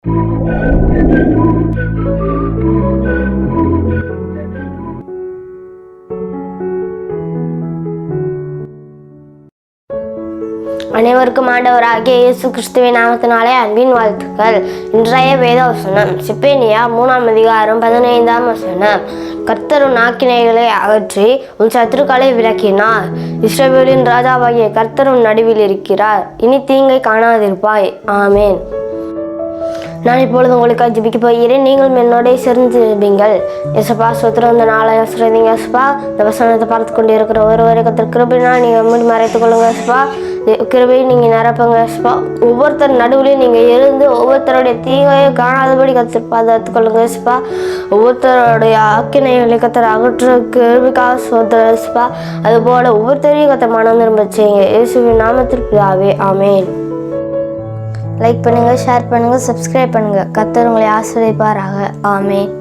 அனைவருக்கும் ஆண்டவராகிய இயேசு கிறிஸ்துவின் நாமத்தினாலே அன்பின் வாழ்த்துக்கள். இன்றைய வேத வசனம் செப்பனியா 3:15. கர்த்தர் உன் ஆக்கினைகளை அகற்றி உன் சத்துருக்களை விலக்கினார். இஸ்ரவேலின் ராஜாவாகிய கர்த்தர் உன் நடுவில் இருக்கிறார். இனி தீங்கை காணாதிருப்பாய். ஆமேன். நான் இப்பொழுது உங்களுக்காக ஜெபிக்க போகிறேன். நீங்கள் என்னோட சேர்ந்து ஜெபிங்கள். எசப்பா ஸ்தோத்திரம். இந்த நாளை ஆசீர்வதிங்க எசப்பா. இந்த வசனத்தை பார்த்து கொண்டு இருக்கிற ஒருவரை கர்த்தர் கிருபையினால் நீங்கள் மூடி மறைத்துக் கொள்ளுங்க எசப்பா. கிருபையை நீங்கள் நிரப்புங்க எசப்பா. ஒவ்வொருத்தர் நடுவிலையும் நீங்கள் இருந்து ஒவ்வொருத்தருடைய தீங்கையை காணாதபடி கர்த்தர் பாதுகாத்துக் கொள்ளுங்க எசப்பா. ஒவ்வொருத்தருடைய ஆக்கினைகளை கர்த்தர் அகற்ற கிருபைக்காக ஸ்தோத்திரம் எசப்பா. அதுபோல ஒவ்வொருத்தரையும் கர்த்தர் மனம் திரும்ப செய்யுங்க. இயேசுவின் நாமத்தில் பிதாவே. ஆமேன். லைக் பண்ணுங்கள், ஷேர் பண்ணுங்கள், சப்ஸ்கிரைப் பண்ணுங்கள். கர்த்தர் உங்களை ஆசீர்வதிப்பாராக. ஆமென்.